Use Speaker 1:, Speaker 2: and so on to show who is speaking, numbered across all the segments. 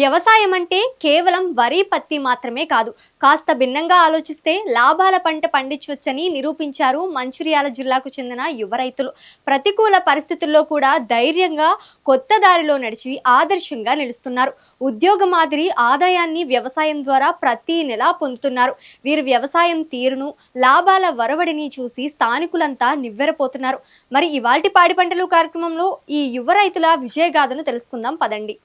Speaker 1: వ్యవసాయం అంటే కేవలం వరి పత్తి మాత్రమే కాదు, కాస్త భిన్నంగా ఆలోచిస్తే లాభాల పంట పండించవచ్చని నిరూపించారు మంచిర్యాల జిల్లాకు చెందిన యువ రైతులు. ప్రతికూల పరిస్థితుల్లో కూడా ధైర్యంగా కొత్త దారిలో నడిచి ఆదర్శంగా నిలుస్తున్నారు. ఉద్యోగ మాదిరి ఆదాయాన్ని వ్యవసాయం ద్వారా ప్రతి నెలా పొందుతున్నారు. వీరు వ్యవసాయం తీరును, లాభాల వరవడిని చూసి స్థానికులంతా నివ్వెరపోతున్నారు. మరి ఇవాల్టి పాడి పంటలు కార్యక్రమంలో ఈ యువ రైతుల విజయగాథను తెలుసుకుందాం పదండి.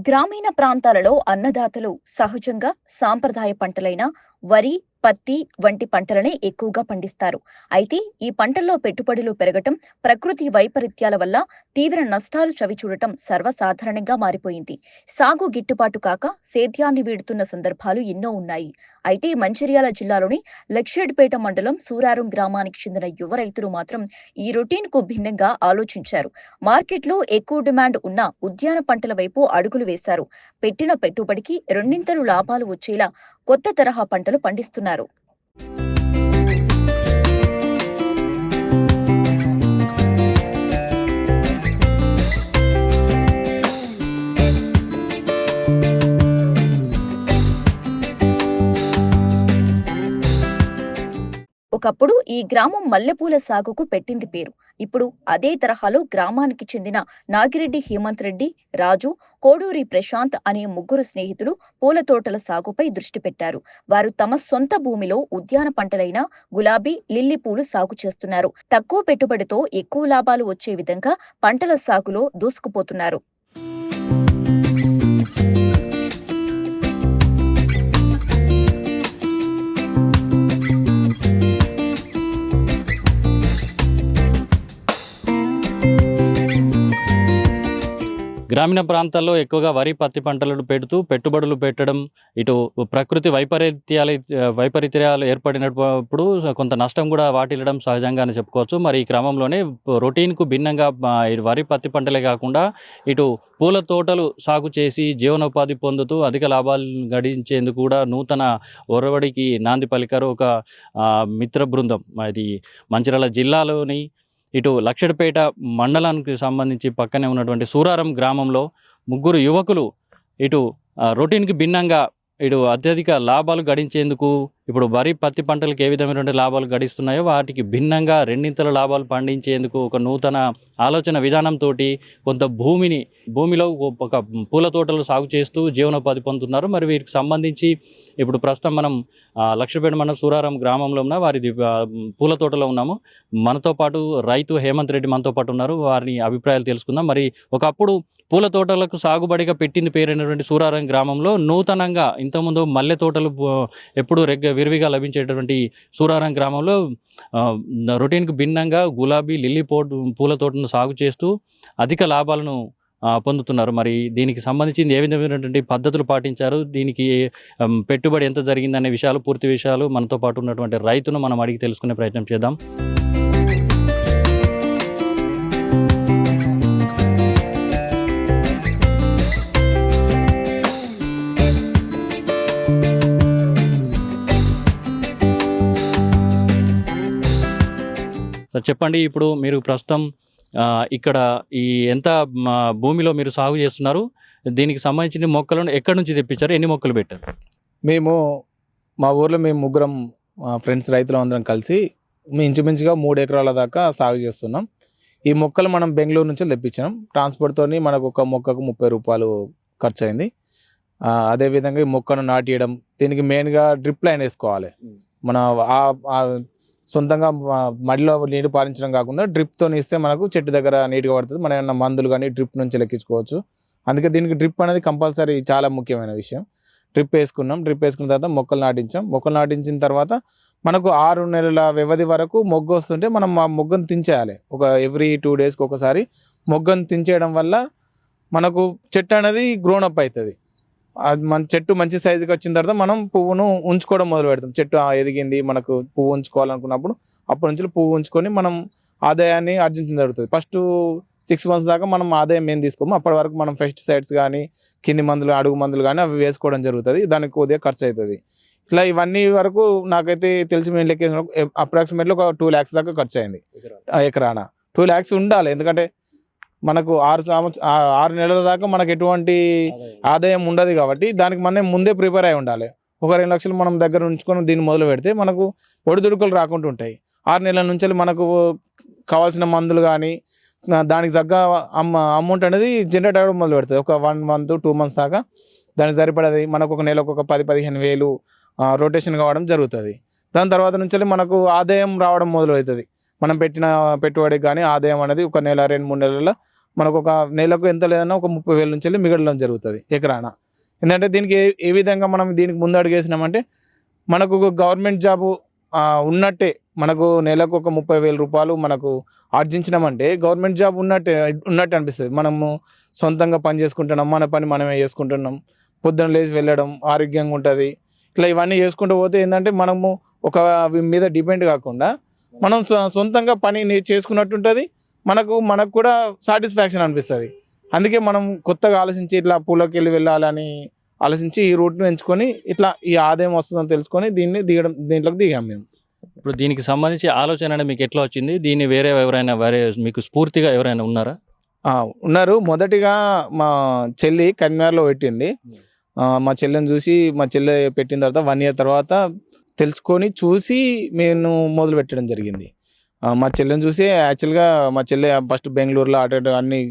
Speaker 2: గ్రామీణ ప్రాంతాలలో అన్నదాతలు సహజంగా సాంప్రదాయ పంటలైన వరి, పత్తి వంటి పంటలనే ఎక్కువగా పండిస్తారు. అయితే ఈ పంటల్లో పెట్టుబడులు పెరగటం, ప్రకృతి వైపరీత్యాల వల్ల తీవ్ర నష్టాలు చవిచూడటం సర్వసాధారణంగా మారిపోయింది. సాగు గిట్టుబాటు కాక సేద్యాన్ని వీడుతున్న సందర్భాలు ఎన్నో ఉన్నాయి. అయితే మంచిర్యాల జిల్లాలోని లక్షేడ్పేట మండలం సూరారం గ్రామానికి చెందిన యువ రైతులు మాత్రం ఈ రొటీన్ కు భిన్నంగా ఆలోచించారు. మార్కెట్లో ఎక్కువ డిమాండ్ ఉన్న ఉద్యాన పంటల వైపు అడుగులు వేశారు. పెట్టిన పెట్టుబడికి రెండింతలు లాభాలు వచ్చేలా కొత్త తరహా పంటలు పండిస్తున్నారు. ఒకప్పుడు ఈ గ్రామం మల్లెపూల సాగుకు పెట్టింది పేరు. ఇప్పుడు అదే తరహాలో గ్రామానికి చెందిన నాగిరెడ్డి హేమంత్ రెడ్డి, రాజు, కోడూరి ప్రశాంత్ అనే ముగ్గురు స్నేహితులు పూల తోటల సాగుపై దృష్టి పెట్టారు. వారు తమ సొంత భూమిలో ఉద్యాన పంటలైన గులాబీ, లిల్లీ పూలు సాగు చేస్తున్నారు. తక్కువ పెట్టుబడితో ఎక్కువ లాభాలు వచ్చే విధంగా పంటల సాగులో దూసుకుపోతున్నారు.
Speaker 3: గ్రామీణ ప్రాంతాల్లో ఎక్కువగా వరి, పత్తి పంటలను పెడుతూ పెట్టుబడులు పెట్టడం, ఇటు ప్రకృతి వైపరీత్యాలు ఏర్పడినప్పుడు కొంత నష్టం కూడా వాటిల్లడం సహజంగానే చెప్పుకోవచ్చు. మరి ఈ క్రమంలోనే రొటీన్కు భిన్నంగా వరి, పత్తి పంటలే కాకుండా ఇటు పూల తోటలు సాగు చేసి జీవనోపాధి పొందుతూ అధిక లాభాలు గడించేందుకు కూడా నూతన ఒరవడికి నాంది పలికారు ఒక మిత్ర బృందం. అది మంచిర్యాల జిల్లాలోని ఇటు లక్షడిపేట మండలానికి సంబంధించి పక్కనే ఉన్నటువంటి సూరారం గ్రామంలో ముగ్గురు యువకులు ఇటు రొటీన్కి భిన్నంగా ఇటు అత్యధిక లాభాలు గడించేందుకు ఇప్పుడు వరి, పత్తి పంటలకు ఏ విధమైనటువంటి లాభాలు గడిస్తున్నాయో వాటికి భిన్నంగా రెండింతల లాభాలు పండించేందుకు ఒక నూతన ఆలోచన విధానంతో కొంత భూమిలో ఒక పూల తోటలు సాగు చేస్తూ జీవనోపాధి పొందుతున్నారు. మరి వీరికి సంబంధించి ఇప్పుడు ప్రస్తుతం మనం లక్షపేట మండలం సూరారం గ్రామంలో ఉన్న వారి పూల తోటలో ఉన్నాము. మనతో పాటు రైతు హేమంత్ రెడ్డి మనతో పాటు ఉన్నారు. వారిని అభిప్రాయాలు తెలుసుకుందాం. మరి ఒకప్పుడు పూల తోటలకు సాగుబడిగా పెట్టింది పేరైనటువంటి సూరారం గ్రామంలో నూతనంగా ఇంతకుముందు మల్లె తోటలు ఎప్పుడు విరివిగా లభించేటటువంటి సూరారం గ్రామంలో రొటీన్కు భిన్నంగా గులాబీ, లిల్లీ పూల తోటను సాగు చేస్తూ అధిక లాభాలను పొందుతున్నారు. మరి దీనికి సంబంధించి ఏ విధమైనటువంటి పద్ధతులు పాటించారు, దీనికి పెట్టుబడి ఎంత జరిగిందనే విషయాలు, పూర్తి విషయాలు మనతో పాటు ఉన్నటువంటి రైతును మనం అడిగి తెలుసుకునే ప్రయత్నం చేద్దాం. చెప్పండి, ఇప్పుడు మీరు ప్రస్తుతం ఇక్కడ ఈ ఎంత భూమిలో మీరు సాగు చేస్తున్నారు, దీనికి సంబంధించిన మొక్కలను ఎక్కడి నుంచి తెప్పించారు, ఎన్ని మొక్కలు పెట్టారు?
Speaker 4: మా ఊర్లో మేము ముగ్గురం ఫ్రెండ్స్ రైతులు అందరం కలిసి ఇంచుమించుగా 3 ఎకరాల దాకా సాగు చేస్తున్నాం. ఈ మొక్కలు మనం బెంగళూరు నుంచి తెప్పించినాం. ట్రాన్స్పోర్ట్తో మనకు ఒక మొక్కకు 30 రూపాయలు ఖర్చు అయింది. అదేవిధంగా ఈ మొక్కను నాటియడం, దీనికి మెయిన్గా డ్రిప్ లైన్ వేసుకోవాలి. మన సొంతంగా మడిలో నీరు పారించడం కాకుండా డ్రిప్తో ఇస్తే మనకు చెట్టు దగ్గర నీట్గా పడుతుంది. మన ఏమన్నా మందులు కానీ డ్రిప్ నుంచి లెక్కించుకోవచ్చు. అందుకే దీనికి డ్రిప్ అనేది కంపల్సరీ చాలా ముఖ్యమైన విషయం. డ్రిప్ వేసుకున్నాం. డ్రిప్ వేసుకున్న తర్వాత మొక్కలు నాటించాం. మొక్కలు నాటించిన తర్వాత మనకు 6 నెలల వ్యవధి వరకు మొగ్గు వస్తుంటే మనం ఆ మొగ్గను తించేయాలి. ఎవ్రీ 2 డేస్కి ఒకసారి మొగ్గను తించేయడం వల్ల మనకు చెట్టు అనేది గ్రోనప్ అవుతుంది. మన చెట్టు మంచి సైజుకి వచ్చిన తర్వాత మనం పువ్వును ఉంచుకోవడం మొదలు పెడతాం. చెట్టు ఎదిగింది, మనకు పువ్వు ఉంచుకోవాలనుకున్నప్పుడు అప్పటి నుంచి పువ్వు ఉంచుకొని మనం ఆదాయాన్ని ఆర్జించడం జరుగుతుంది. ఫస్ట్ 6 months దాకా మనం ఆదాయం ఏం తీసుకోము. అప్పటి వరకు మనం పెస్టిసైడ్స్ కానీ, కింది మందులు, అడుగు మందులు కానీ అవి వేసుకోవడం జరుగుతుంది. దానికి కొద్దిగా ఖర్చు అవుతుంది. ఇట్లా ఇవన్నీ వరకు నాకైతే తెలిసి మేము లెక్క అప్రాక్సిమేట్లీ ఒక 2 lakhs దాకా ఖర్చు అయింది ఎకరాన. 2 lakhs ఉండాలి, ఎందుకంటే మనకు 6 నెలల దాకా మనకు ఎటువంటి ఆదాయం ఉండదు కాబట్టి దానికి మనం ముందే ప్రిపేర్ అయి ఉండాలి. ఒక 2 లక్షలు మనం దగ్గర ఉంచుకొని దీన్ని మొదలు పెడితే మనకు ఒడిదుడుకులు రాకుండా ఉంటాయి. 6 నెలల నుంచి మనకు కావాల్సిన మందులు కానీ దానికి తగ్గ అమౌంట్ అనేది జనరేట్ అవ్వడం మొదలు పెడుతుంది. ఒక 1 month 2 months దాకా దానికి సరిపడది మనకు ఒక నెలకు ఒక 10-15 వేలు రొటేషన్ కావడం జరుగుతుంది. దాని తర్వాత నుంచి మనకు ఆదాయం రావడం మొదలు అవుతుంది. మనం పెట్టిన పెట్టుబడికి కానీ ఆదాయం అనేది ఒక నెల 2-3 నెలల్లో మనకు ఒక నెలకు ఎంత లేదన్నా ఒక 30,000 నుంచి మిగలడం జరుగుతుంది ఎకరాన. ఎందుకంటే దీనికి ఏ విధంగా మనం దీనికి ముందు అడిగేసినామంటే మనకు గవర్నమెంట్ జాబు ఉన్నట్టే, మనకు నెలకు ఒక 30,000 రూపాయలు మనకు ఆర్జించినామంటే గవర్నమెంట్ జాబ్ ఉన్నట్టు అనిపిస్తుంది. మనము సొంతంగా పని చేసుకుంటున్నాం, మన పని మనమే చేసుకుంటున్నాం, పొద్దున లేచి వెళ్ళడం, ఆరోగ్యంగా ఉంటుంది. ఇట్లా ఇవన్నీ చేసుకుంటూ పోతే ఏంటంటే మనము ఒక మీద డిపెండ్ కాకుండా మనం సొంతంగా పని చేసుకున్నట్టు ఉంటుంది. మనకు కూడా సాటిస్ఫాక్షన్ అనిపిస్తుంది. అందుకే మనం కొత్తగా ఆలోచించి ఇట్లా పూలకి వెళ్ళాలని ఆలోచించి ఈ రూట్ను ఎంచుకొని ఇట్లా ఈ ఆదాయం వస్తుందని తెలుసుకొని దీంట్లోకి దిగాం మేము.
Speaker 3: ఇప్పుడు దీనికి సంబంధించి ఆలోచన అనేది మీకు ఎట్లా వచ్చింది? దీన్ని వేరే మీకు స్ఫూర్తిగా ఎవరైనా ఉన్నారా?
Speaker 4: ఉన్నారు. మొదటిగా మా చెల్లి కన్యార్లో పెట్టింది. మా చెల్లెని చూసి మా చెల్లె పెట్టిన తర్వాత 1 year తర్వాత తెలుసుకొని చూసి నేను మొదలు పెట్టడం జరిగింది. మా చెల్లెని చూసి యాక్చువల్గా మా చెల్లె ఫస్ట్ బెంగళూరులో అన్ని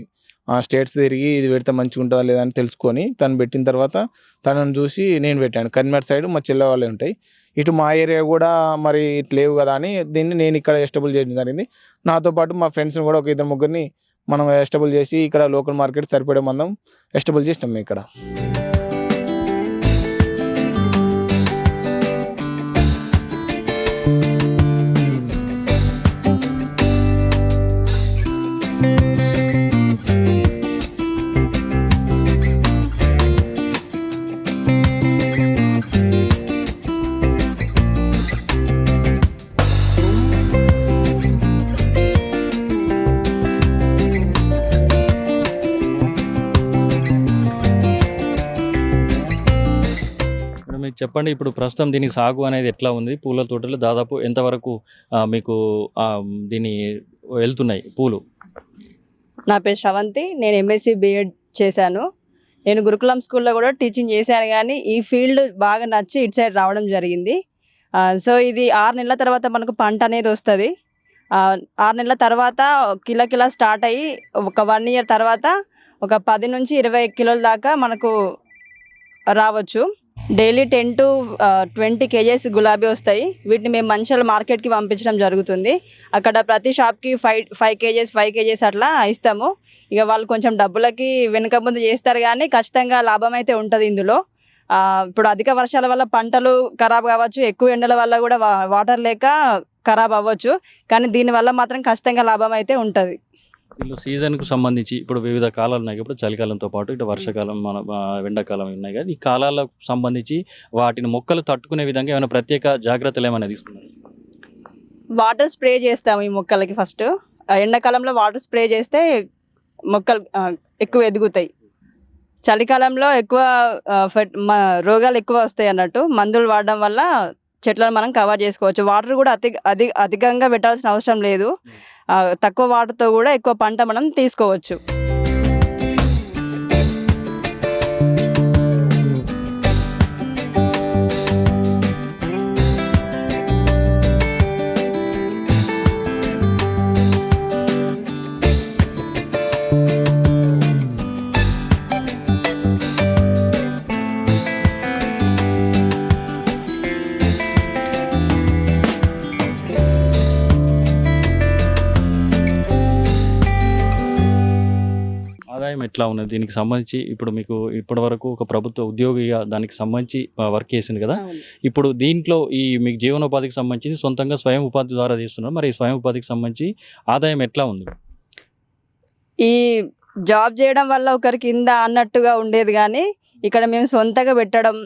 Speaker 4: స్టేట్స్ తిరిగి ఇది పెడితే మంచిగా ఉంటుందా లేదా అని తెలుసుకొని తను పెట్టిన తర్వాత తనను చూసి నేను పెట్టాను. కన్మేర్ సైడ్ మా చెల్లె వాళ్ళే ఉంటాయి. ఇటు మా ఏరియా కూడా మరి ఇటు లేవు కదా అని దీన్ని నేను ఇక్కడ ఎస్టాబ్లిష్ చేయడం జరిగింది. నాతో పాటు మా ఫ్రెండ్స్ని కూడా ఒక 2-3 మనం ఎస్టాబ్లిష్ చేసి ఇక్కడ లోకల్ మార్కెట్ సరిపడే మందం ఎస్టాబ్లిష్ చేసినాం ఇక్కడ.
Speaker 3: మీకు చెప్పండి, ఇప్పుడు ప్రస్తుతం దీని సాగు అనేది ఎట్లా ఉంది? పూల తోటలు దాదాపు ఎంతవరకు మీకు దీని వెళ్తున్నాయి పూలు?
Speaker 5: నా పేరు శ్రవంతి. నేను MSc B.Ed చేశాను. నేను గురుకులం స్కూల్లో కూడా టీచింగ్ చేశాను, కానీ ఈ ఫీల్డ్ బాగా నచ్చి ఇటు సైడ్ రావడం జరిగింది. సో ఇది 6 నెలల తర్వాత మనకు పంట అనేది వస్తుంది. 6 నెలల తర్వాత కిలో స్టార్ట్ అయ్యి ఒక 1 year తర్వాత ఒక 10 నుంచి 20 కిలోల దాకా మనకు రావచ్చు. డైలీ 10 to 20 kgs గులాబీ వస్తాయి. వీటిని మేము మంచిర్యాల మార్కెట్కి పంపించడం జరుగుతుంది. అక్కడ ప్రతి షాప్కి 5 kgs అట్లా ఇస్తాము. ఇక వాళ్ళు కొంచెం డబ్బులకి వెనుక ముందు చేస్తారు, కానీ ఖచ్చితంగా లాభం అయితే ఉంటుంది ఇందులో. ఇప్పుడు అధిక వర్షాల వల్ల పంటలు ఖరాబ్ కావచ్చు, ఎక్కువ ఎండల వల్ల కూడా వాటర్ లేక ఖరాబ్ అవ్వచ్చు, కానీ దీనివల్ల మాత్రం ఖచ్చితంగా లాభం అయితే ఉంటుంది.
Speaker 3: వీళ్ళు సీజన్కు సంబంధించి ఇప్పుడు వివిధ కాలాలు ఉన్నాయి. ఇప్పుడు చలికాలంతో పాటు ఇటు వర్షాకాలం, మన ఎండాకాలం ఉన్నాయి కదా. ఈ కాలాలకు సంబంధించి వాటిని మొక్కలు తట్టుకునే విధంగా ఏమైనా ప్రత్యేక జాగ్రత్తలు ఏమైనా తీసుకున్నారు?
Speaker 5: వాటర్ స్ప్రే చేస్తాము ఈ మొక్కలకి. ఫస్ట్ ఎండాకాలంలో వాటర్ స్ప్రే చేస్తే మొక్కలు ఎక్కువ ఎదుగుతాయి. చలికాలంలో ఎక్కువ రోగాలు ఎక్కువ వస్తాయి అన్నట్టు. మందులు వాడడం వల్ల చెట్లను మనం కవర్ చేసుకోవచ్చు. వాటర్ కూడా అధికంగా పెట్టాల్సిన అవసరం లేదు. తక్కువ వాటర్తో కూడా ఎక్కువ పంట మనం తీసుకోవచ్చు.
Speaker 3: ఆదాయం ఎట్లా ఉన్నది దీనికి సంబంధించి? ఇప్పుడు మీకు ఇప్పటి వరకు ఒక ప్రభుత్వ ఉద్యోగిగా దానికి సంబంధించి వర్క్ చేసింది కదా. ఇప్పుడు దీంట్లో మీకు జీవనోపాధికి సంబంధించి సొంతంగా స్వయం ఉపాధి ద్వారా చేస్తున్నారు. మరి స్వయం ఉపాధికి సంబంధించి ఆదాయం ఎట్లా ఉంది?
Speaker 5: ఈ జాబ్ చేయడం వల్ల ఒకరి కింద అన్నట్టుగా ఉండేది, కానీ ఇక్కడ మేము సొంతగా పెట్టడం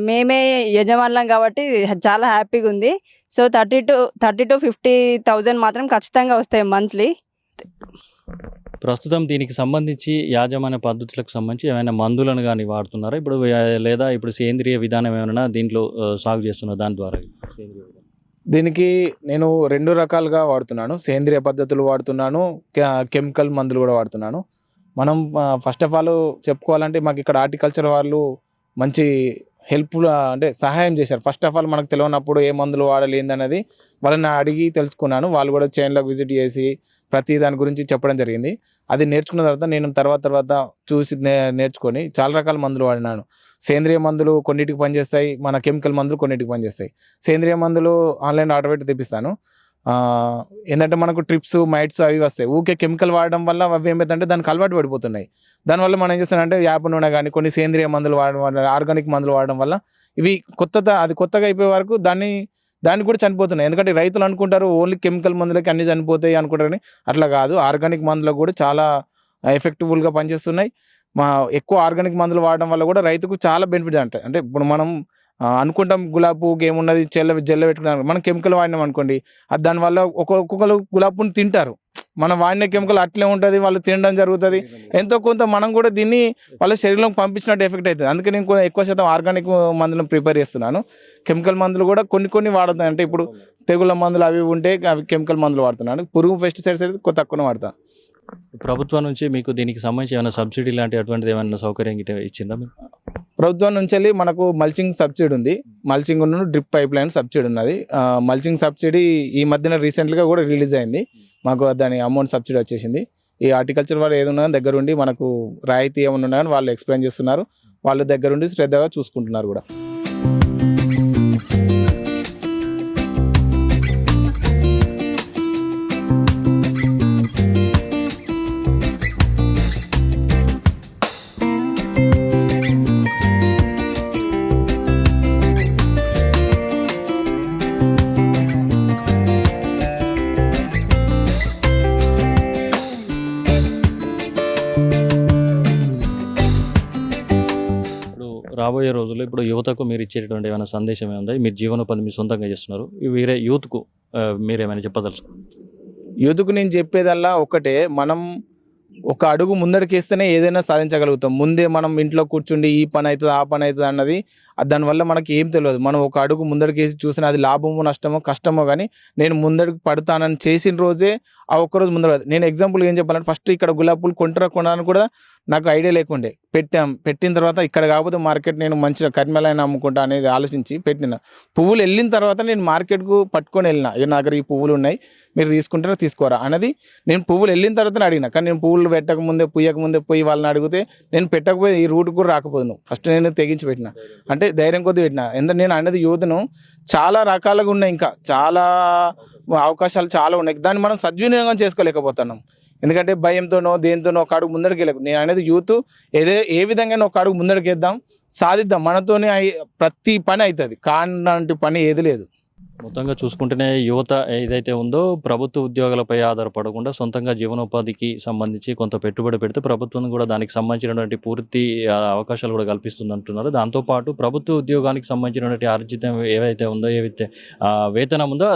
Speaker 5: మేమే యజమానులం కాబట్టి చాలా హ్యాపీగా ఉంది. సో 30 to 50,000 మాత్రం ఖచ్చితంగా వస్తాయి మంత్లీ.
Speaker 3: ప్రస్తుతం దీనికి సంబంధించి యాజమాన్య పద్ధతులకు సంబంధించి ఏమైనా మందులను కానీ వాడుతున్నారా ఇప్పుడు లేదా ఇప్పుడు సేంద్రియ విధానం ఏమైనా దీంట్లో సాగు చేస్తున్నారు దాని ద్వారా సేంద్రియ విధానం?
Speaker 4: దీనికి నేను 2 రకాలుగా వాడుతున్నాను. సేంద్రియ పద్ధతులు వాడుతున్నాను, కెమికల్ మందులు కూడా వాడుతున్నాను. మనం ఫస్ట్ ఆఫ్ ఆల్ చెప్పుకోవాలంటే మాకు ఇక్కడ హార్టికల్చర్ వాళ్ళు మంచి హెల్ప్ఫుల్ అంటే సహాయం చేశారు. ఫస్ట్ ఆఫ్ ఆల్ మనకు తెలియనప్పుడు ఏ మందులు వాడాలి ఏందనేది వాళ్ళని అడిగి తెలుసుకున్నాను. వాళ్ళు కూడా చైన్లోకి విజిట్ చేసి ప్రతి దాని గురించి చెప్పడం జరిగింది. అది నేర్చుకున్న తర్వాత నేను తర్వాత చూసి నేర్చుకొని చాలా రకాల మందులు వాడినాను. సేంద్రియ మందులు కొన్నిటికి పనిచేస్తాయి, మన కెమికల్ మందులు కొన్నిటికి పనిచేస్తాయి. సేంద్రియ మందులు ఆన్లైన్ ఆర్డర్ పెట్టి తెప్పిస్తాను. ఏంటంటే మనకు ట్రిప్స్ మైట్స్ అవి వస్తాయి. ఊకే కెమికల్ వాడడం వల్ల అవి ఏమైందంటే దానికి అలవాటు పడిపోతున్నాయి. దానివల్ల మనం ఏం చేస్తానంటే వేప నూనె కానీ కొన్ని సేంద్రియ మందులు వాడడం వల్ల, ఆర్గానిక్ మందులు వాడడం వల్ల ఇవి కొత్తగా అయిపోయే వరకు దాన్ని కూడా చనిపోతున్నాయి. ఎందుకంటే రైతులు అనుకుంటారు ఓన్లీ కెమికల్ మందులకి అన్ని చనిపోతాయి అనుకుంటారు, కానీ అట్లా కాదు. ఆర్గానిక్ మందులకు కూడా చాలా ఎఫెక్టివ్గా పనిచేస్తున్నాయి. ఎక్కువ ఆర్గానిక్ మందులు వాడడం వల్ల కూడా రైతుకు చాలా బెనిఫిట్ అంటాయి. అంటే ఇప్పుడు మనం అనుకుంటాం గులాబీ పువ్వుకి ఏమున్నది జల్ల పెట్టుకున్నాం, మనం కెమికల్ వాడినాం అనుకోండి, అది దానివల్ల ఒక్కొక్కరు గులాబీ పువ్వుని తింటారు. మనం వాడిన కెమికల్ అట్లే ఉంటుంది, వాళ్ళు తినడం జరుగుతుంది. ఎంతో కొంత మనం కూడా దీన్ని వాళ్ళ శరీరంలోకి పంపించినట్టు ఎఫెక్ట్ అవుతుంది. అందుకే నేను కూడా ఎక్కువ శాతం ఆర్గానిక్ మందులను ప్రిపేర్ చేస్తున్నాను. కెమికల్ మందులు కూడా కొన్ని వాడుతాను. అంటే ఇప్పుడు తెగుళ్ళ మందులు అవి ఉంటే అవి కెమికల్ మందులు వాడుతున్నాను. పురుగు పెస్టిసైడ్స్ అయితే తక్కువ వాడతాను.
Speaker 3: ప్రభుత్వం నుంచి మీకు దీనికి సంబంధించి ఏమైనా సబ్సిడీ లాంటి అటువంటిది ఏమైనా సౌకర్యం ఇచ్చిందా?
Speaker 4: ప్రభుత్వం నుంచి వెళ్ళి మనకు మల్చింగ్ సబ్సిడీ ఉంది. Mulching drip pipe line subsidy ఉన్నది. మల్చింగ్ సబ్సిడీ ఈ మధ్యన రీసెంట్గా కూడా రిలీజ్ అయింది. మాకు దాని అమౌంట్ సబ్సిడీ వచ్చేసింది. ఈ హార్టికల్చర్ వాళ్ళు ఏది ఉన్నా దగ్గరుండి మనకు రాయితీ ఏమైనా ఉన్నా కానీ వాళ్ళు ఎక్స్ప్లెయిన్ చేస్తున్నారు. వాళ్ళ దగ్గరుండి శ్రద్ధగా చూసుకుంటున్నారు కూడా.
Speaker 3: రాబోయే రోజుల్లో ఇప్పుడు యువతకు మీరు ఇచ్చేటువంటి ఏమైనా సందేశం ఏముంది? మీరు జీవనోపాధి మీరు సొంతంగా చేస్తున్నారు, వేరే యూత్కు మీరేమైనా చెప్పదలుచుకున్నారు?
Speaker 4: యూత్కు నేను చెప్పేదల్లా ఒకటే, మనం ఒక అడుగు ముందడికేస్తేనే ఏదైనా సాధించగలుగుతాం. ముందే మనం ఇంట్లో కూర్చుండి ఈ పని అవుతుంది ఆ పని అవుతుంది అన్నది దానివల్ల మనకి ఏం తెలియదు. మనం ఒక అడుగు ముందడికేసి చూసినా అది లాభమో నష్టమో కష్టమో, కానీ నేను ముందడికి పడతానని చేసిన రోజే ఆ ఒక్కరోజు ముందర. నేను ఎగ్జాంపుల్ ఏం చెప్పాలంటే, ఫస్ట్ ఇక్కడ గులాబీ పూలు కొనడానికి కూడా నాకు ఐడియా లేకుండే. పెట్టిన తర్వాత ఇక్కడ కాకపోతే మార్కెట్ నేను మంచిగా కరిమలైన అమ్ముకుంటా అనేది ఆలోచించి పెట్టిన. పువ్వులు వెళ్ళిన తర్వాత నేను మార్కెట్కు పట్టుకొని వెళ్ళిన, నా దగ్గర ఈ పువ్వులు ఉన్నాయి మీరు తీసుకుంటారా తీసుకోరా అనేది. నేను పువ్వులు వెళ్ళిన తర్వాతనే అడిగిన. కానీ నేను పువ్వులు పెట్టకముందే పుయ్యకముందే పోయి వాళ్ళని అడిగితే నేను పెట్టకపోయి ఈ రూట్ కూడా రాకపోదును. ఫస్ట్ నేను తెగించి పెట్టిన, అంటే ధైర్యం కొద్ది పెట్టిన. ఎందుకంటే నేను అనేది యూత్ను చాలా రకాలుగా ఉన్నాయి, ఇంకా చాలా అవకాశాలు చాలా ఉన్నాయి. దాన్ని మనం సద్వినియోగం చేసుకోలేకపోతున్నాం. ఎందుకంటే భయంతోనో దేనితోనో ఒక అడుగు ముందరికి వెళ్ళకు. నేను అనేది యూత్ ఏ విధంగా ఒక అడుగు ముందరికి వేద్దాం, సాధిద్దాం. మనతోనే ప్రతి పని అవుతుంది, కాని పని ఏది లేదు.
Speaker 3: మొత్తంగా చూసుకుంటేనే యువత ఏదైతే ఉందో ప్రభుత్వ ఉద్యోగాలపై ఆధారపడకుండా సొంతంగా జీవనోపాధికి సంబంధించి కొంత పెట్టుబడి పెడితే ప్రభుత్వం కూడా దానికి సంబంధించినటువంటి పూర్తి అవకాశాలు కూడా కల్పిస్తుంది అంటున్నారు. దాంతోపాటు ప్రభుత్వ ఉద్యోగానికి సంబంధించినటువంటి ఆర్జితం ఏవైతే ఉందో, ఏవైతే వేతనం ఉందో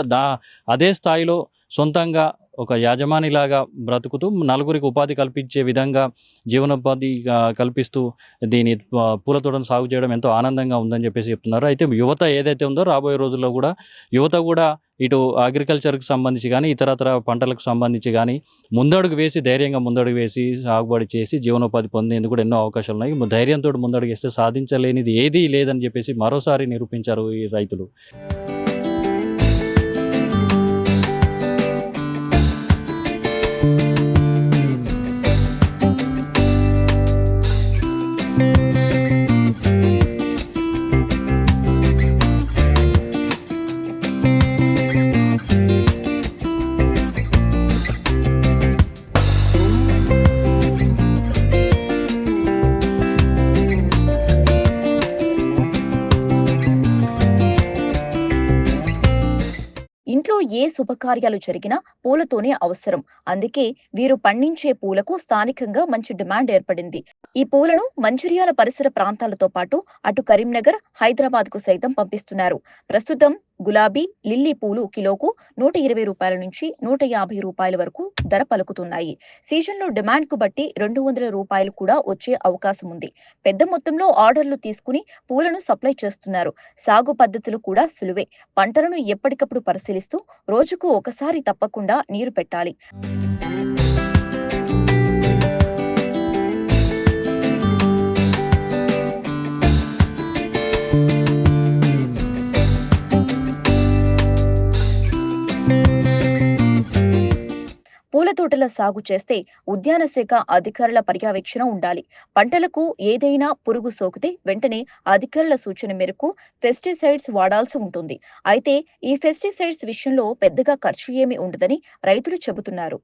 Speaker 3: అదే స్థాయిలో సొంతంగా ఒక యాజమానిలాగా బ్రతుకుతూ నలుగురికి ఉపాధి కల్పించే విధంగా జీవనోపాధి కల్పిస్తూ దీని పూల తోటను సాగు చేయడం ఎంతో ఆనందంగా ఉందని చెప్పేసి చెప్తున్నారు. అయితే యువత ఏదైతే ఉందో రాబోయే రోజుల్లో కూడా యువత కూడా ఇటు అగ్రికల్చర్కి సంబంధించి కానీ ఇతరతర పంటలకు సంబంధించి కానీ ధైర్యంగా ముందడుగు వేసి సాగుబడి చేసి జీవనోపాధి పొందేందుకు కూడా ఎన్నో అవకాశాలు ఉన్నాయి. ధైర్యంతో ముందడుగు వేస్తే సాధించలేనిది ఏదీ లేదని చెప్పేసి మరోసారి నిరూపించారు ఈ రైతులు.
Speaker 2: ఇంట్లో ఏ శుభకార్యాలు జరిగినా పూలతోనే అవసరం. అందుకే వీరు పండించే పూలకు స్థానికంగా మంచి డిమాండ్ ఏర్పడింది. ఈ పూలను మంచిర్యాల పరిసర ప్రాంతాలతో పాటు అటు కరీంనగర్, హైదరాబాద్ కు సైతం పంపిస్తున్నారు. ప్రస్తుతం గులాబీ, లిల్లీ పూలు కిలోకు 120 రూపాయల నుంచి 150 రూపాయల వరకు ధర పలుకుతున్నాయి. సీజన్లో డిమాండ్ కు బట్టి 200 రూపాయలు కూడా వచ్చే అవకాశం ఉంది. పెద్ద మొత్తంలో ఆర్డర్లు తీసుకుని పూలను సప్లై చేస్తున్నారు. సాగు పద్ధతులు కూడా సులువే. పంటలను ఎప్పటికప్పుడు పరిశీలిస్తూ రోజుకు ఒకసారి తప్పకుండా నీరు పెట్టాలి. పూల తోటల సాగు చేస్తే ఉద్యాన శాఖ అధికారుల పర్యవేక్షణ ఉండాలి. పంటలకు ఏదైనా పురుగు సోకితే వెంటనే అధికారుల సూచన మేరకు పెస్టిసైడ్స్ వాడాల్సి ఉంటుంది. అయితే ఈ పెస్టిసైడ్స్ విషయంలో పెద్దగా ఖర్చు ఏమీ ఉండదని రైతులు చెబుతున్నారు.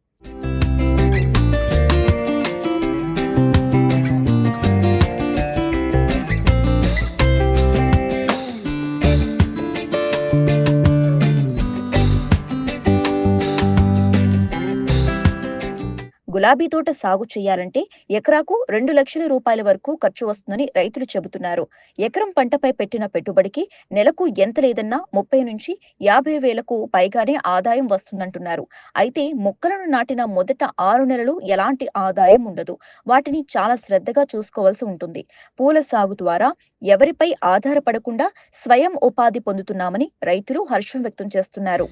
Speaker 2: గులాబీ తోట సాగు చేయాలంటే ఎకరాకు 2 లక్షల రూపాయల వరకు ఖర్చు వస్తుందని రైతులు చెబుతున్నారు. ఎకరం పంటపై పెట్టిన పెట్టుబడికి నెలకు ఎంత లేదన్నా 30 నుంచి 50 వేలకు పైగానే ఆదాయం వస్తుందంటున్నారు. అయితే మొక్కలను నాటిన మొదట 6 నెలలు ఎలాంటి ఆదాయం ఉండదు. వాటిని చాలా శ్రద్ధగా చూసుకోవాల్సి ఉంటుంది. పూల సాగు ద్వారా ఎవరిపై ఆధారపడకుండా స్వయం ఉపాధి పొందుతున్నామని రైతులు హర్షం వ్యక్తం చేస్తున్నారు.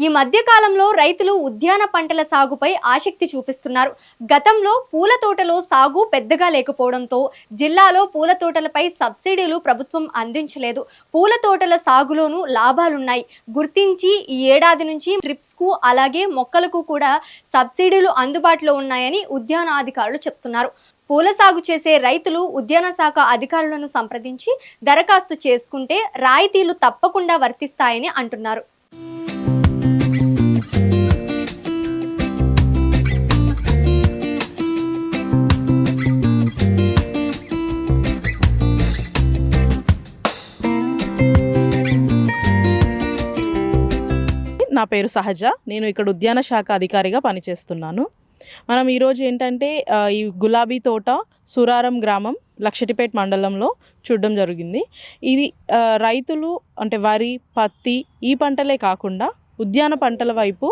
Speaker 1: ఈ మధ్య కాలంలో రైతులు ఉద్యాన పంటల సాగుపై ఆసక్తి చూపిస్తున్నారు. గతంలో పూల తోటలో సాగు పెద్దగా లేకపోవడంతో జిల్లాలో పూల తోటలపై సబ్సిడీలు ప్రభుత్వం అందించలేదు. పూల తోటల సాగులోనూ లాభాలున్నాయి గుర్తించి ఈ ఏడాది నుంచి ట్రిప్స్ కు అలాగే మొక్కలకు కూడా సబ్సిడీలు అందుబాటులో ఉన్నాయని ఉద్యానాధికారులు చెప్తున్నారు. పూల సాగు చేసే రైతులు ఉద్యాన శాఖ అధికారులను సంప్రదించి దరఖాస్తు చేసుకుంటే రాయితీలు తప్పకుండా వర్తిస్తాయని అంటున్నారు.
Speaker 6: నా పేరు సహజ. నేను ఇక్కడ ఉద్యాన శాఖ అధికారిగా పనిచేస్తున్నాను. మనం ఈరోజు ఏంటంటే ఈ గులాబీ తోట సురారం గ్రామం లక్షటిపేట మండలంలో చూడడం జరిగింది. ఇది రైతులు అంటే వరి, పత్తి ఈ పంటలే కాకుండా ఉద్యాన పంటల వైపు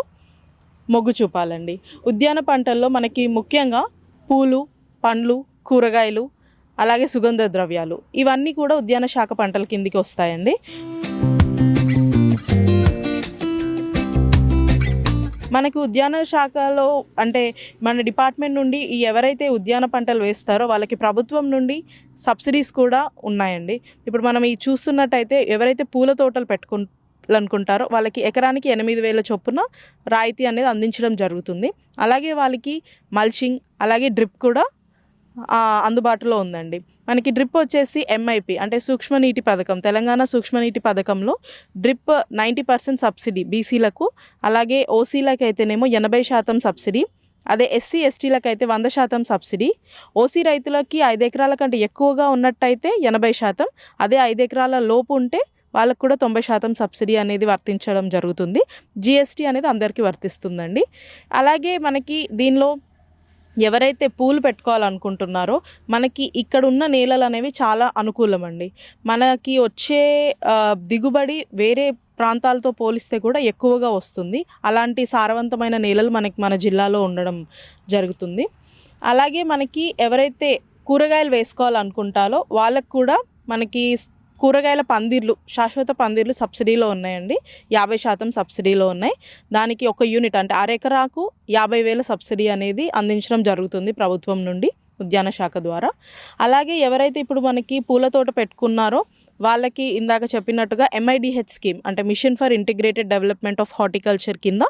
Speaker 6: మొగ్గు చూపాలండి. ఉద్యాన పంటల్లో మనకి ముఖ్యంగా పూలు, పండ్లు, కూరగాయలు అలాగే సుగంధ ద్రవ్యాలు ఇవన్నీ కూడా ఉద్యాన శాఖ పంటల కిందికి వస్తాయండి. మనకు ఉద్యాన శాఖలో అంటే మన డిపార్ట్మెంట్ నుండి ఎవరైతే ఉద్యాన పంటలు వేస్తారో వాళ్ళకి ప్రభుత్వం నుండి సబ్సిడీస్ కూడా ఉన్నాయండి. ఇప్పుడు మనం ఈ చూస్తున్నట్టయితే ఎవరైతే పూల తోటలు పెట్టుకోవాలనుకుంటారో వాళ్ళకి ఎకరానికి 8,000 చొప్పున రాయితీ అనేది అందించడం జరుగుతుంది. అలాగే వాళ్ళకి మల్చింగ్ అలాగే డ్రిప్ కూడా అందుబాటులో ఉందండి. మనకి డ్రిప్ వచ్చేసి MIP అంటే సూక్ష్మ నీటి పథకం, తెలంగాణ సూక్ష్మ నీటి పథకంలో డ్రిప్ 90% సబ్సిడీ బీసీలకు, అలాగే ఓసీలకు అయితేనేమో 80% సబ్సిడీ, అదే SC STలకు అయితే 100% సబ్సిడీ, ఓసీ రైతులకి 5 ఎకరాల కంటే ఎక్కువగా ఉన్నట్టయితే 80%, అదే 5 ఎకరాల లోపు ఉంటే వాళ్ళకు కూడా 90% సబ్సిడీ అనేది వర్తించడం జరుగుతుంది. GST అనేది అందరికీ వర్తిస్తుందండి. అలాగే మనకి దీనిలో ఎవరైతే పూలు పెట్టుకోవాలనుకుంటున్నారో మనకి ఇక్కడ ఉన్న నేలలు అనేవి చాలా అనుకూలం అండి. మనకి వచ్చే దిగుబడి వేరే ప్రాంతాలతో పోలిస్తే కూడా ఎక్కువగా వస్తుంది. అలాంటి సారవంతమైన నేలలు మన జిల్లాలో ఉండడం జరుగుతుంది. అలాగే మనకి ఎవరైతే కూరగాయలు వేసుకోవాలనుకుంటారో వాళ్ళకు కూడా మనకి కూరగాయల పందిర్లు, శాశ్వత పందిర్లు సబ్సిడీలో ఉన్నాయండి. 50% సబ్సిడీలో ఉన్నాయి. దానికి 1 యూనిట్ అంటే 1/2 ఎకరాకు 50,000 సబ్సిడీ అనేది అందించడం జరుగుతుంది ప్రభుత్వం నుండి, ఉద్యాన శాఖ ద్వారా. అలాగే ఎవరైతే ఇప్పుడు మనకి పూల తోట పెట్టుకున్నారో వాళ్ళకి ఇందాక చెప్పినట్టుగా MIDH స్కీమ్ అంటే mission for integrated development of horticulture కింద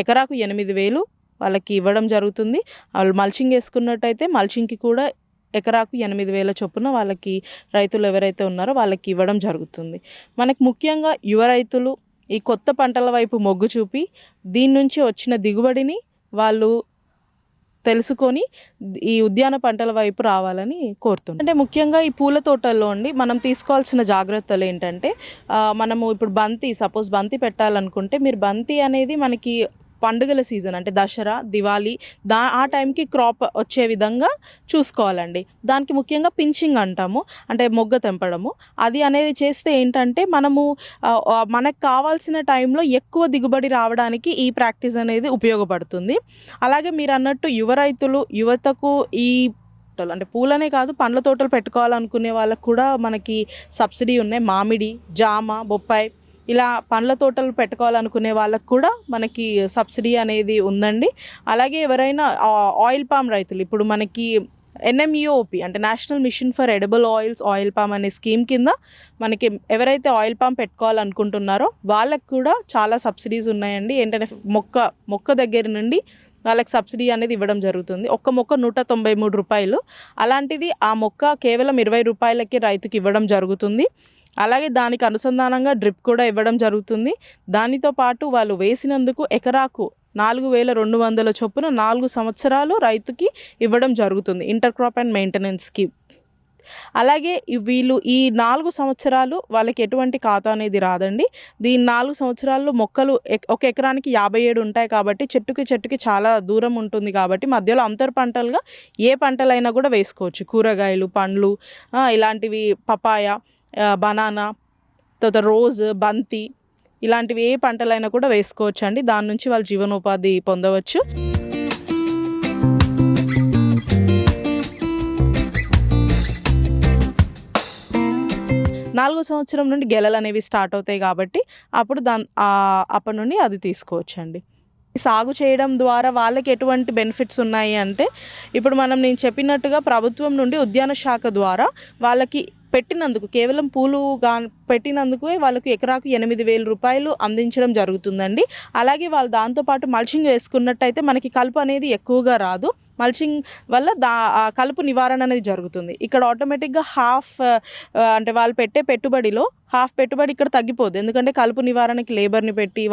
Speaker 6: ఎకరాకు 8,000 వాళ్ళకి ఇవ్వడం జరుగుతుంది. వాళ్ళు మల్చింగ్ వేసుకున్నట్టయితే మల్చింగ్కి కూడా ఎకరాకు 8,000 చొప్పున వాళ్ళకి రైతులు ఎవరైతే ఉన్నారో వాళ్ళకి ఇవ్వడం జరుగుతుంది. మనకి ముఖ్యంగా యువ రైతులు ఈ కొత్త పంటల వైపు మొగ్గు చూపి దీని నుంచి వచ్చిన దిగుబడిని వాళ్ళు తెలుసుకొని ఈ ఉద్యాన పంటల వైపు రావాలని కోరుతున్నాం. అంటే ముఖ్యంగా ఈ పూల తోటల్లో అండి మనం తీసుకోవాల్సిన జాగ్రత్తలు ఏంటంటే మనము ఇప్పుడు సపోజ్ బంతి పెట్టాలనుకుంటే మీరు బంతి అనేది మనకి పండుగల సీజన్ అంటే దసరా, దివాళీ ఆ టైంకి క్రాప్ వచ్చే విధంగా చూసుకోవాలండి. దానికి ముఖ్యంగా పించింగ్ అంటాము, అంటే మొగ్గ తెంపడము. అది అనేది చేస్తే ఏంటంటే మనకు కావాల్సిన టైంలో ఎక్కువ దిగుబడి రావడానికి ఈ ప్రాక్టీస్ అనేది ఉపయోగపడుతుంది. అలాగే మీరు అన్నట్టు యువతకు ఈ అంటే పూలనే కాదు పండ్ల తోటలు పెట్టుకోవాలనుకునే వాళ్ళకు కూడా మనకి సబ్సిడీ ఉన్నాయి. మామిడి, జామ, బొప్పాయి ఇలా పండ్ల తోటలు పెట్టుకోవాలనుకునే వాళ్ళకు కూడా మనకి సబ్సిడీ అనేది ఉందండి. అలాగే ఎవరైనా ఆయిల్ పామ్ రైతులు ఇప్పుడు మనకి NMEOP అంటే national mission for edible oils oil palm అనే స్కీమ్ కింద మనకి ఎవరైతే ఆయిల్ పామ్ పెట్టుకోవాలనుకుంటున్నారో వాళ్ళకు కూడా చాలా సబ్సిడీస్ ఉన్నాయండి. ఏంటంటే మొక్క దగ్గర నుండి వాళ్ళకి సబ్సిడీ అనేది ఇవ్వడం జరుగుతుంది. ఒక్క మొక్క 193 రూపాయలు. అలాంటిది ఆ మొక్క కేవలం 20 రూపాయలకి రైతుకి ఇవ్వడం జరుగుతుంది. అలాగే దానికి అనుసంధానంగా డ్రిప్ కూడా ఇవ్వడం జరుగుతుంది. దానితో పాటు వాళ్ళు వేసినందుకు ఎకరాకు 4,200 చొప్పున 4 సంవత్సరాలు రైతుకి ఇవ్వడం జరుగుతుంది ఇంటర్ క్రాప్ అండ్ మెయింటెనెన్స్కి. అలాగే వీళ్ళు ఈ 4 సంవత్సరాలు వాళ్ళకి ఎటువంటి ఖాతా అనేది రాదండి. దీని 4 సంవత్సరాల్లో మొక్కలు ఒక ఎకరానికి 57 ఉంటాయి కాబట్టి చెట్టుకి చాలా దూరం ఉంటుంది కాబట్టి మధ్యలో అంతర్ పంటలుగా ఏ పంటలైనా కూడా వేసుకోవచ్చు. కూరగాయలు, పండ్లు ఇలాంటివి, పపాయ, బనానా, తర్వాత రోజ్, బంతి ఇలాంటివి ఏ పంటలైనా కూడా వేసుకోవచ్చు అండి. దాని నుంచి వాళ్ళు జీవనోపాధి పొందవచ్చు. నాలుగో సంవత్సరం నుండి గెలలు అనేవి స్టార్ట్ అవుతాయి కాబట్టి అప్పటి నుండి అది తీసుకోవచ్చండి. సాగు చేయడం ద్వారా వాళ్ళకి ఎటువంటి బెనిఫిట్స్ ఉన్నాయి అంటే ఇప్పుడు నేను చెప్పినట్టుగా ప్రభుత్వం నుండి ఉద్యాన శాఖ ద్వారా వాళ్ళకి పెట్టినందుకు కేవలం పూలు పెట్టినందుకు వాళ్ళకి ఎకరాకు 8,000 రూపాయలు అందించడం జరుగుతుందండి. అలాగే వాళ్ళు దాంతోపాటు మల్చింగ్ వేసుకున్నట్టయితే మనకి కలుపు అనేది ఎక్కువగా రాదు. మల్చింగ్ వల్ల కలుపు నివారణ అనేది జరుగుతుంది. ఇక్కడ ఆటోమేటిక్గా అంటే వాళ్ళు పెట్టే పెట్టుబడిలో హాఫ్ పెట్టుబడి ఇక్కడ తగ్గిపోదు. ఎందుకంటే కలుపు నివారణకి లేబర్ని పెట్టి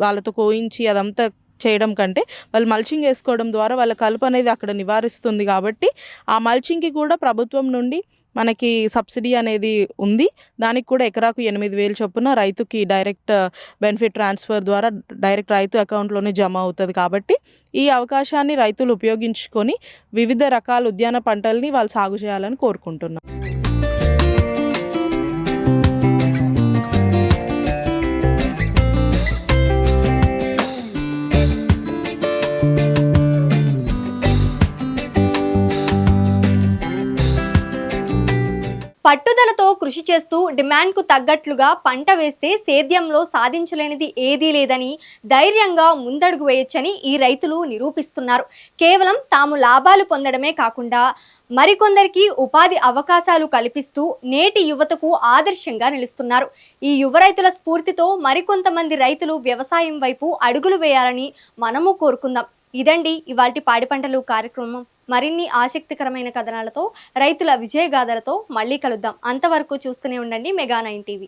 Speaker 6: వాళ్ళతో కోయించి అదంతా చేయడం కంటే వాళ్ళు మల్చింగ్ వేసుకోవడం ద్వారా వాళ్ళ కలుపు అనేది అక్కడ నివారిస్తుంది. కాబట్టి ఆ మల్చింగ్కి కూడా ప్రభుత్వం నుండి మనకి సబ్సిడీ అనేది ఉంది. దానికి కూడా ఎకరాకు 8,000 చొప్పున రైతుకి డైరెక్ట్ బెనిఫిట్ ట్రాన్స్ఫర్ ద్వారా డైరెక్ట్ రైతు అకౌంట్లోనే జమ అవుతుంది. కాబట్టి ఈ అవకాశాన్ని రైతులు ఉపయోగించుకొని వివిధ రకాల ఉద్యాన పంటల్ని వాళ్ళు సాగు చేయాలని కోరుకుంటున్నాం.
Speaker 1: పట్టుదలతో కృషి చేస్తూ డిమాండ్కు తగ్గట్లుగా పంట వేస్తే సేద్యంలో సాధించలేనిది ఏదీ లేదని ధైర్యంగా ముందడుగు వేయొచ్చని ఈ రైతులు నిరూపిస్తున్నారు. కేవలం తాము లాభాలు పొందడమే కాకుండా మరికొందరికి ఉపాధి అవకాశాలు కల్పిస్తూ నేటి యువతకు ఆదర్శంగా నిలుస్తున్నారు. ఈ యువ రైతుల స్ఫూర్తితో మరికొంతమంది రైతులు వ్యవసాయం వైపు అడుగులు వేయాలని మనము కోరుకుందాం. ఇదండి ఇవాల్టి పాడి పంటలు కార్యక్రమం. మరిన్ని ఆసక్తికరమైన కథనాలతో రైతుల విజయగాథలతో మళ్ళీ కలుద్దాం. అంతవరకు చూస్తూనే ఉండండి మెగా 9 టీవీ.